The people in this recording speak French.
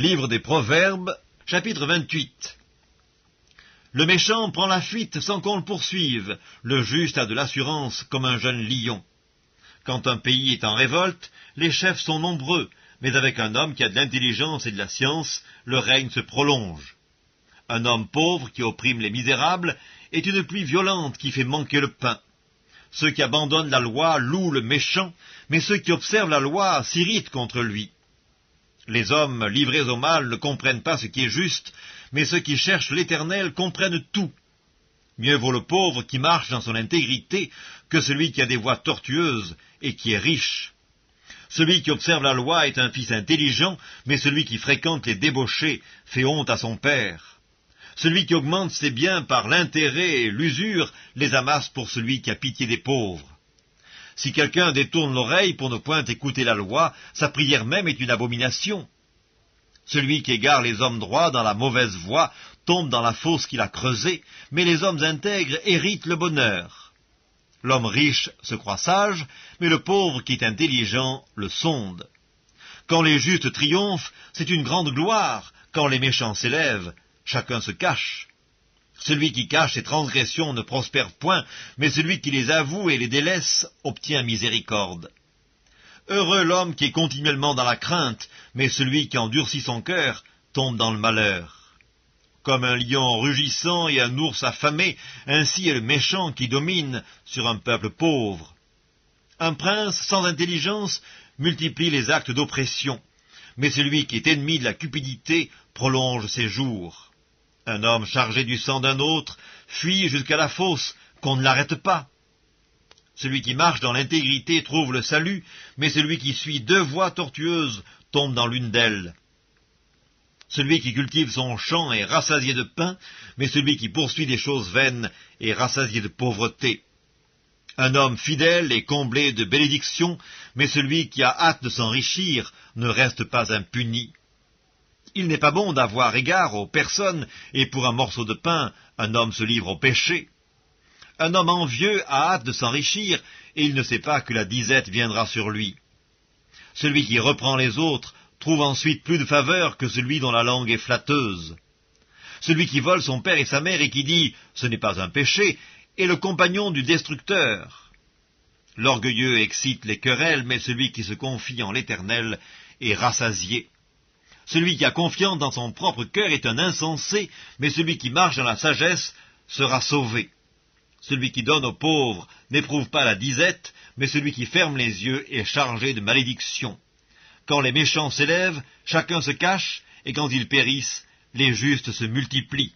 Livre des Proverbes, chapitre 28. Le méchant prend la fuite sans qu'on le poursuive, le juste a de l'assurance comme un jeune lion. Quand un pays est en révolte, les chefs sont nombreux, mais avec un homme qui a de l'intelligence et de la science, le règne se prolonge. Un homme pauvre qui opprime les misérables est une pluie violente qui fait manquer le pain. Ceux qui abandonnent la loi louent le méchant, mais ceux qui observent la loi s'irritent contre lui. Les hommes livrés au mal ne comprennent pas ce qui est juste, mais ceux qui cherchent l'Éternel comprennent tout. Mieux vaut le pauvre qui marche dans son intégrité que celui qui a des voies tortueuses et qui est riche. Celui qui observe la loi est un fils intelligent, mais celui qui fréquente les débauchés fait honte à son père. Celui qui augmente ses biens par l'intérêt et l'usure les amasse pour celui qui a pitié des pauvres. Si quelqu'un détourne l'oreille pour ne point écouter la loi, sa prière même est une abomination. Celui qui égare les hommes droits dans la mauvaise voie tombe dans la fosse qu'il a creusée, mais les hommes intègres héritent le bonheur. L'homme riche se croit sage, mais le pauvre qui est intelligent le sonde. Quand les justes triomphent, c'est une grande gloire. Quand les méchants s'élèvent, chacun se cache. Celui qui cache ses transgressions ne prospère point, mais celui qui les avoue et les délaisse obtient miséricorde. Heureux l'homme qui est continuellement dans la crainte, mais celui qui endurcit son cœur tombe dans le malheur. Comme un lion rugissant et un ours affamé, ainsi est le méchant qui domine sur un peuple pauvre. Un prince sans intelligence multiplie les actes d'oppression, mais celui qui est ennemi de la cupidité prolonge ses jours. Un homme chargé du sang d'un autre fuit jusqu'à la fosse, qu'on ne l'arrête pas. Celui qui marche dans l'intégrité trouve le salut, mais celui qui suit deux voies tortueuses tombe dans l'une d'elles. Celui qui cultive son champ est rassasié de pain, mais celui qui poursuit des choses vaines est rassasié de pauvreté. Un homme fidèle est comblé de bénédictions, mais celui qui a hâte de s'enrichir ne reste pas impuni. Il n'est pas bon d'avoir égard aux personnes, et pour un morceau de pain, un homme se livre au péché. Un homme envieux a hâte de s'enrichir, et il ne sait pas que la disette viendra sur lui. Celui qui reprend les autres trouve ensuite plus de faveur que celui dont la langue est flatteuse. Celui qui vole son père et sa mère et qui dit « ce n'est pas un péché » est le compagnon du destructeur. L'orgueilleux excite les querelles, mais celui qui se confie en l'Éternel est rassasié. Celui qui a confiance dans son propre cœur est un insensé, mais celui qui marche dans la sagesse sera sauvé. Celui qui donne aux pauvres n'éprouve pas la disette, mais celui qui ferme les yeux est chargé de malédiction. Quand les méchants s'élèvent, chacun se cache, et quand ils périssent, les justes se multiplient.